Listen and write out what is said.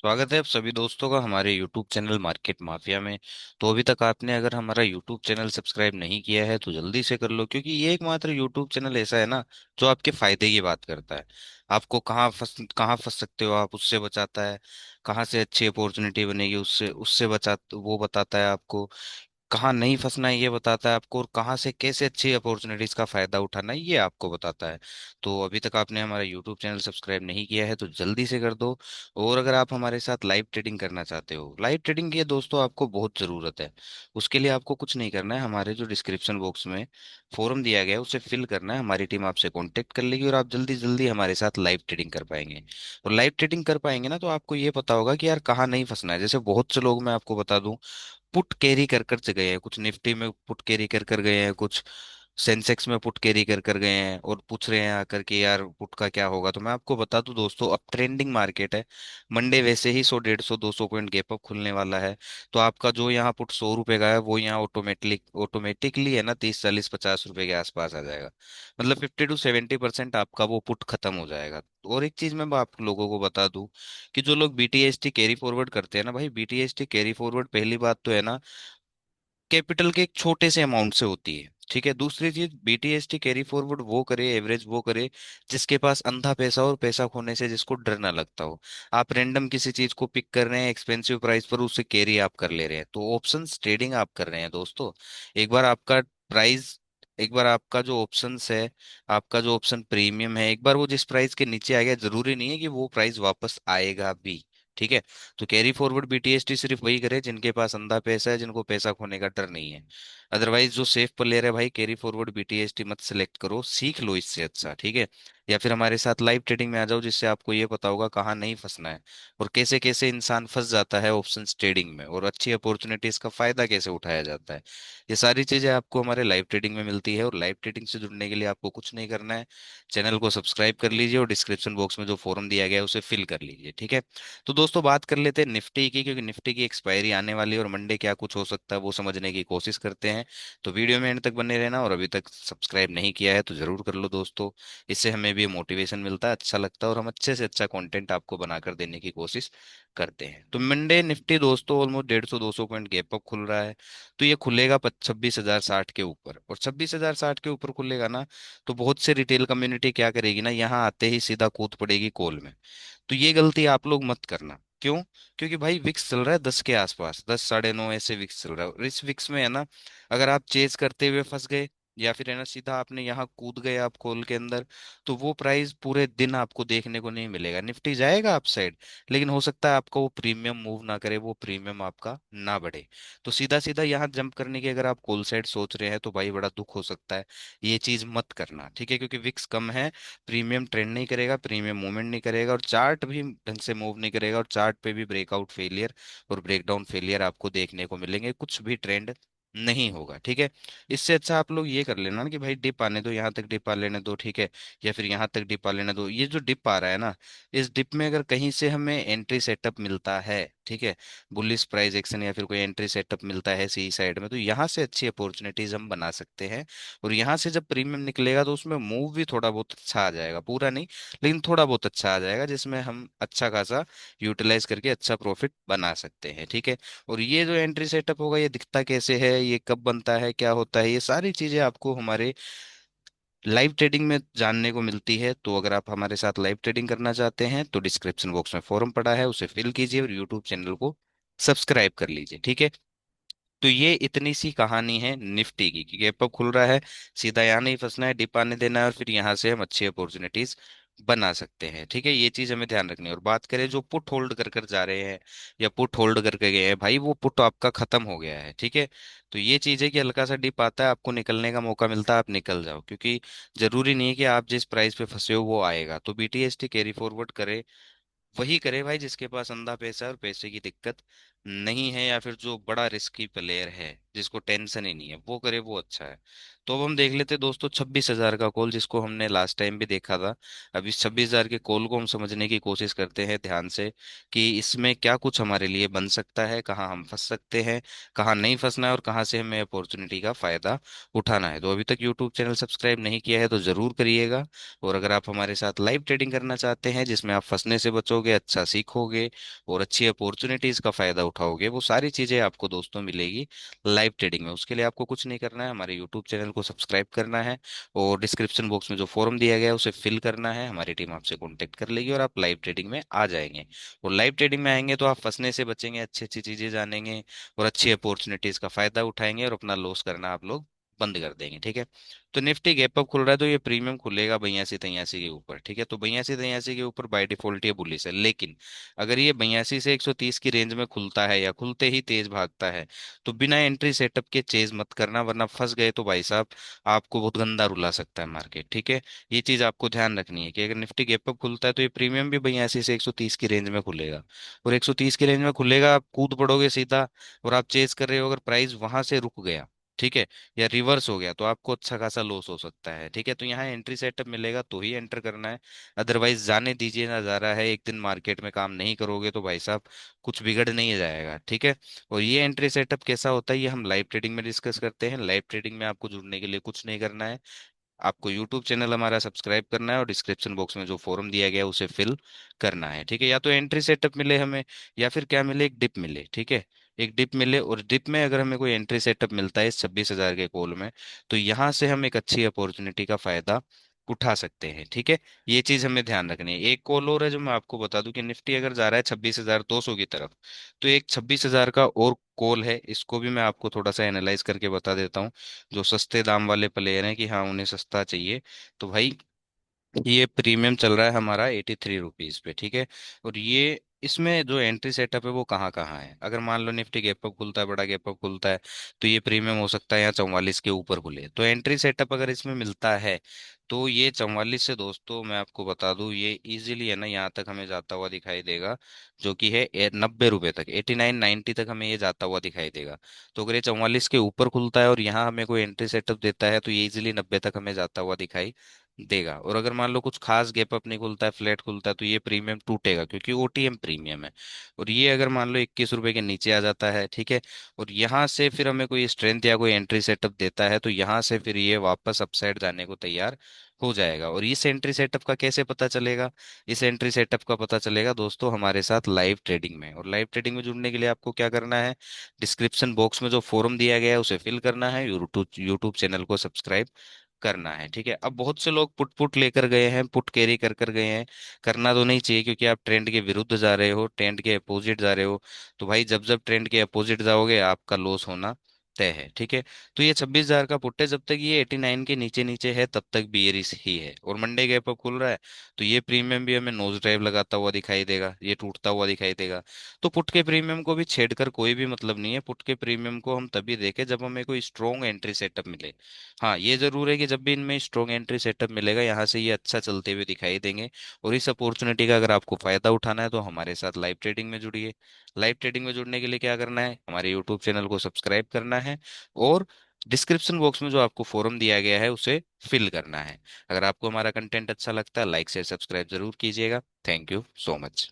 स्वागत है आप सभी दोस्तों का हमारे YouTube चैनल मार्केट माफिया में। तो अभी तक आपने अगर हमारा YouTube चैनल सब्सक्राइब नहीं किया है तो जल्दी से कर लो, क्योंकि ये एकमात्र YouTube चैनल ऐसा है ना जो आपके फायदे की बात करता है। आपको कहाँ फंस सकते हो आप, उससे बचाता है। कहाँ से अच्छी अपॉर्चुनिटी बनेगी, उससे उससे बचा वो बताता है आपको। कहाँ नहीं फंसना है ये बताता है आपको, और कहाँ से कैसे अच्छी अपॉर्चुनिटीज का फायदा उठाना है ये आपको बताता है। तो अभी तक आपने हमारा यूट्यूब चैनल सब्सक्राइब नहीं किया है तो जल्दी से कर दो। और अगर आप हमारे साथ लाइव ट्रेडिंग करना चाहते हो, लाइव ट्रेडिंग की दोस्तों आपको बहुत ज़रूरत है। उसके लिए आपको कुछ नहीं करना है, हमारे जो डिस्क्रिप्शन बॉक्स में फॉर्म दिया गया है उसे फिल करना है, हमारी टीम आपसे कांटेक्ट कर लेगी और आप जल्दी जल्दी हमारे साथ लाइव ट्रेडिंग कर पाएंगे। और लाइव ट्रेडिंग कर पाएंगे ना तो आपको ये पता होगा कि यार कहाँ नहीं फंसना है। जैसे बहुत से लोग, मैं आपको बता दूं, पुट कैरी कर कर से गए हैं, कुछ निफ्टी में पुट कैरी कर कर गए हैं, कुछ सेंसेक्स में पुट कैरी कर कर गए हैं और पूछ रहे हैं आकर के यार पुट का क्या होगा। तो मैं आपको बता दूं दोस्तों, अब ट्रेंडिंग मार्केट है। मंडे वैसे ही 100, 150, 200 पॉइंट गैप अप खुलने वाला है। तो आपका जो यहाँ पुट 100 रुपए का है वो यहाँ ऑटोमेटिकली है ना 30, 40, 50 रुपए के आसपास आ जाएगा। मतलब 50 to 70% आपका वो पुट खत्म हो जाएगा। और एक चीज मैं आप लोगों को बता दूं कि जो लोग बीटीएसटी कैरी फॉरवर्ड करते हैं ना भाई, बीटीएसटी कैरी फॉरवर्ड पहली बात तो है ना कैपिटल के एक छोटे से अमाउंट से होती है। ठीक है, दूसरी चीज बीटीएसटी कैरी फॉरवर्ड वो करे, एवरेज वो करे जिसके पास अंधा पैसा और पैसा खोने से जिसको डर ना लगता हो। आप रैंडम किसी चीज को पिक कर रहे हैं एक्सपेंसिव प्राइस पर, उससे कैरी आप कर ले रहे हैं तो ऑप्शंस ट्रेडिंग आप कर रहे हैं दोस्तों। एक बार आपका प्राइस एक बार आपका जो ऑप्शंस है, आपका जो ऑप्शन प्रीमियम है, एक बार वो जिस प्राइस के नीचे आ गया, जरूरी नहीं है कि वो प्राइस वापस आएगा भी। ठीक है। तो कैरी फॉरवर्ड बीटीएसटी सिर्फ वही करे जिनके पास अंधा पैसा है, जिनको पैसा खोने का डर नहीं है। अदरवाइज जो सेफ प्लेयर है भाई, कैरी फॉरवर्ड बीटीएसटी मत सिलेक्ट करो, सीख लो इससे अच्छा। ठीक है। या फिर हमारे साथ लाइव ट्रेडिंग में आ जाओ, जिससे आपको ये पता होगा कहाँ नहीं फंसना है और कैसे कैसे इंसान फंस जाता है ऑप्शंस ट्रेडिंग में, और अच्छी अपॉर्चुनिटीज का फायदा कैसे उठाया जाता है। ये सारी चीजें आपको हमारे लाइव ट्रेडिंग में मिलती है। और लाइव ट्रेडिंग से जुड़ने के लिए आपको कुछ नहीं करना है, चैनल को सब्सक्राइब कर लीजिए और डिस्क्रिप्शन बॉक्स में जो फॉर्म दिया गया है उसे फिल कर लीजिए। ठीक है। तो दोस्तों बात कर लेते हैं निफ्टी की, क्योंकि निफ्टी की एक्सपायरी आने वाली है और मंडे क्या कुछ हो सकता है वो समझने की कोशिश करते हैं। तो वीडियो में एंड तक बने रहना, और अभी तक सब्सक्राइब नहीं किया है तो जरूर कर लो दोस्तों। इससे हमें भी मोटिवेशन मिलता है, अच्छा लगता है, और हम अच्छे से अच्छा कंटेंट आपको बनाकर देने की कोशिश करते हैं। तो मंडे निफ्टी दोस्तों ऑलमोस्ट 150, 200 पॉइंट गैप अप खुल रहा है। तो ये खुलेगा 26,060 के ऊपर, और 26,060 के ऊपर खुलेगा ना तो बहुत से रिटेल कम्युनिटी क्या करेगी ना, यहाँ आते ही सीधा कूद पड़ेगी कॉल में। तो ये गलती आप लोग मत करना। क्यों? क्योंकि भाई विक्स चल रहा है 10 के आसपास, 10, 9:30 ऐसे विक्स चल रहा है, और इस विक्स में है ना अगर आप चेज करते हुए फंस गए, या फिर है ना सीधा आपने यहाँ कूद गए आप कॉल के अंदर, तो वो प्राइस पूरे दिन आपको देखने को नहीं मिलेगा। निफ्टी जाएगा अप साइड, लेकिन हो सकता है आपका वो प्रीमियम मूव ना करे, वो प्रीमियम आपका ना बढ़े। तो सीधा सीधा यहाँ जंप करने की अगर आप कॉल साइड सोच रहे हैं तो भाई बड़ा दुख हो सकता है। ये चीज मत करना, ठीक है, क्योंकि विक्स कम है, प्रीमियम ट्रेंड नहीं करेगा, प्रीमियम मूवमेंट नहीं करेगा, और चार्ट भी ढंग से मूव नहीं करेगा, और चार्ट पे भी ब्रेकआउट फेलियर और ब्रेकडाउन फेलियर आपको देखने को मिलेंगे, कुछ भी ट्रेंड नहीं होगा। ठीक है। इससे अच्छा आप लोग ये कर लेना ना कि भाई डिप आने दो, यहाँ तक डिप आ लेने दो, ठीक है, या फिर यहाँ तक डिप आ लेने दो। ये जो डिप आ रहा है ना, इस डिप में अगर कहीं से हमें एंट्री सेटअप मिलता है, ठीक है, बुलिश प्राइस एक्शन या फिर कोई एंट्री सेटअप मिलता है सी साइड में, तो यहाँ से अच्छी अपॉर्चुनिटीज हम बना सकते हैं। और यहाँ से जब प्रीमियम निकलेगा तो उसमें मूव भी थोड़ा बहुत अच्छा आ जाएगा, पूरा नहीं लेकिन थोड़ा बहुत अच्छा आ जाएगा, जिसमें हम अच्छा खासा यूटिलाइज करके अच्छा प्रॉफिट बना सकते हैं। ठीक है। और ये जो एंट्री सेटअप होगा ये दिखता कैसे है, ये कब बनता है, क्या होता है, ये सारी चीजें आपको हमारे लाइव ट्रेडिंग में जानने को मिलती है। तो अगर आप हमारे साथ लाइव ट्रेडिंग करना चाहते हैं तो डिस्क्रिप्शन बॉक्स में फॉर्म पड़ा है, उसे फिल कीजिए और यूट्यूब चैनल को सब्सक्राइब कर लीजिए। ठीक है। तो ये इतनी सी कहानी है निफ्टी की कि गैप अप खुल रहा है, सीधा यहाँ नहीं फंसना है, डिप आने देना है, और फिर यहाँ से हम अच्छी अपॉर्चुनिटीज बना सकते हैं। ठीक है, ये चीज हमें ध्यान रखनी है। और बात करें जो पुट होल्ड कर कर जा रहे हैं या पुट होल्ड करके गए हैं, भाई वो पुट आपका खत्म हो गया है। ठीक है। तो ये चीज है कि हल्का सा डिप आता है, आपको निकलने का मौका मिलता है, आप निकल जाओ, क्योंकि जरूरी नहीं है कि आप जिस प्राइस पे फंसे हो वो आएगा। तो बीटीएसटी कैरी फॉरवर्ड करे, वही करे भाई जिसके पास अंधा पैसा है और पैसे की दिक्कत नहीं है, या फिर जो बड़ा रिस्की प्लेयर है जिसको टेंशन ही नहीं है वो करे, वो अच्छा है। तो अब हम देख लेते हैं दोस्तों 26,000 का कॉल, जिसको हमने लास्ट टाइम भी देखा था। अब इस 26,000 के कॉल को हम समझने की कोशिश करते हैं ध्यान से, कि इसमें क्या कुछ हमारे लिए बन सकता है, कहाँ हम फंस सकते हैं, कहाँ नहीं फंसना है, और कहाँ से हमें अपॉर्चुनिटी का फायदा उठाना है। तो अभी तक यूट्यूब चैनल सब्सक्राइब नहीं किया है तो जरूर करिएगा। और अगर आप हमारे साथ लाइव ट्रेडिंग करना चाहते हैं जिसमें आप फंसने से बचोगे, अच्छा सीखोगे और अच्छी अपॉर्चुनिटीज का फायदा उठाओगे, वो सारी चीजें आपको दोस्तों मिलेगी लाइव ट्रेडिंग में। उसके लिए आपको कुछ नहीं करना है, हमारे यूट्यूब चैनल को सब्सक्राइब करना है, और डिस्क्रिप्शन बॉक्स में जो फॉर्म दिया गया है उसे फिल करना है। हमारी टीम आपसे कॉन्टेक्ट कर लेगी और आप लाइव ट्रेडिंग में आ जाएंगे। और लाइव ट्रेडिंग में आएंगे तो आप फंसने से बचेंगे, अच्छी अच्छी चीजें जानेंगे और अच्छी अपॉर्चुनिटीज का फायदा उठाएंगे, और अपना लॉस करना आप लोग बंद कर देंगे, ठीक है। तो निफ्टी गैप अप खुल रहा है तो ये प्रीमियम खुलेगा 82-83 के ऊपर, ठीक है। तो 82-83 के ऊपर बाय डिफॉल्ट ये बुलिश है, लेकिन अगर ये 82 से 130 की रेंज में खुलता है या खुलते ही तेज भागता है, तो बिना एंट्री सेटअप के चेज मत करना, वरना फंस गए तो भाई साहब आपको बहुत गंदा रुला सकता है मार्केट, ठीक है। ये चीज आपको ध्यान रखनी है कि अगर निफ्टी गैप अप खुलता है तो ये प्रीमियम भी 82 से 130 की रेंज में खुलेगा, और 130 की रेंज में खुलेगा, आप कूद पड़ोगे सीधा, और आप चेज कर रहे हो, अगर प्राइस वहां से रुक गया, ठीक है, या रिवर्स हो गया, तो आपको अच्छा खासा लॉस हो सकता है, ठीक है। तो यहाँ एंट्री सेटअप मिलेगा तो ही एंटर करना है, अदरवाइज जाने दीजिए, ना जा रहा है। एक दिन मार्केट में काम नहीं करोगे तो भाई साहब कुछ बिगड़ नहीं जाएगा, ठीक है। और ये एंट्री सेटअप कैसा होता है ये हम लाइव ट्रेडिंग में डिस्कस करते हैं। लाइव ट्रेडिंग में आपको जुड़ने के लिए कुछ नहीं करना है, आपको यूट्यूब चैनल हमारा सब्सक्राइब करना है, और डिस्क्रिप्शन बॉक्स में जो फॉर्म दिया गया है उसे फिल करना है, ठीक है। या तो एंट्री सेटअप मिले हमें, या फिर क्या मिले, एक डिप मिले, ठीक है। एक डिप मिले, और डिप में अगर हमें कोई एंट्री सेटअप मिलता है इस 26,000 के कॉल में, तो यहाँ से हम एक अच्छी अपॉर्चुनिटी का फायदा उठा सकते हैं, ठीक है। ये चीज हमें ध्यान रखनी है। एक कॉल और है जो मैं आपको बता दूं, कि निफ्टी अगर जा रहा है 26,200 की तरफ, तो एक 26,000 का और कॉल है, इसको भी मैं आपको थोड़ा सा एनालाइज करके बता देता हूँ। जो सस्ते दाम वाले प्लेयर हैं कि हाँ उन्हें सस्ता चाहिए, तो भाई ये प्रीमियम चल रहा है हमारा 83 रुपीज पे, ठीक है। और ये इसमें जो एंट्री सेटअप है वो कहाँ कहाँ है, अगर मान लो निफ्टी गैप अप खुलता है, बड़ा गैप अप खुलता है, तो ये प्रीमियम हो सकता है यहाँ 44 के ऊपर खुले। तो एंट्री सेटअप अगर इसमें मिलता है, तो ये 44 से दोस्तों मैं आपको बता दूं, ये इजीली है ना यहाँ तक हमें जाता हुआ दिखाई देगा, जो कि है 90 रुपए तक, 89-90 तक हमें ये जाता हुआ दिखाई देगा। तो अगर ये 44 के ऊपर खुलता है और यहाँ हमें कोई एंट्री सेटअप देता है, तो ये इजीली 90 तक हमें जाता हुआ दिखाई देगा। और अगर मान लो कुछ खास गैप अप नहीं खुलता है, फ्लैट खुलता है, तो ये प्रीमियम टूटेगा, क्योंकि ओटीएम प्रीमियम है। और ये अगर मान लो 21 रुपए के नीचे आ जाता है, ठीक है, और यहाँ से फिर हमें कोई स्ट्रेंथ या कोई एंट्री सेटअप देता है, तो यहाँ से फिर ये वापस अपसाइड जाने को तैयार हो जाएगा। और इस एंट्री सेटअप का कैसे पता चलेगा, इस एंट्री सेटअप का पता चलेगा दोस्तों हमारे साथ लाइव ट्रेडिंग में। और लाइव ट्रेडिंग में जुड़ने के लिए आपको क्या करना है, डिस्क्रिप्शन बॉक्स में जो फॉर्म दिया गया है उसे फिल करना है, यूट्यूब यूट्यूब चैनल को सब्सक्राइब करना है, ठीक है। अब बहुत से लोग पुट पुट लेकर गए हैं, पुट कैरी कर कर गए हैं। करना तो नहीं चाहिए, क्योंकि आप ट्रेंड के विरुद्ध जा रहे हो, ट्रेंड के अपोजिट जा रहे हो। तो भाई जब जब ट्रेंड के अपोजिट जाओगे आपका लॉस होना तय है, ठीक है। तो ये 26,000 का पुट है, जब तक ये 89 के नीचे नीचे है तब तक बियरिश ही है। और मंडे गैप अप खुल रहा है, तो ये प्रीमियम भी हमें नोज ड्राइव लगाता हुआ दिखाई देगा, ये टूटता हुआ दिखाई देगा। तो पुट के प्रीमियम को भी छेड़कर कोई भी मतलब नहीं है। पुट के प्रीमियम को हम तभी देखें जब हमें कोई स्ट्रॉन्ग एंट्री सेटअप मिले। हाँ ये जरूर है कि जब भी इनमें स्ट्रॉन्ग एंट्री सेटअप मिलेगा, यहाँ से ये अच्छा चलते हुए दिखाई देंगे। और इस अपॉर्चुनिटी का अगर आपको फायदा उठाना है तो हमारे साथ लाइव ट्रेडिंग में जुड़िए। लाइव ट्रेडिंग में जुड़ने के लिए क्या करना है, हमारे यूट्यूब चैनल को सब्सक्राइब करना है, और डिस्क्रिप्शन बॉक्स में जो आपको फॉर्म दिया गया है उसे फिल करना है। अगर आपको हमारा कंटेंट अच्छा लगता है, लाइक शेयर सब्सक्राइब जरूर कीजिएगा। Thank you so much.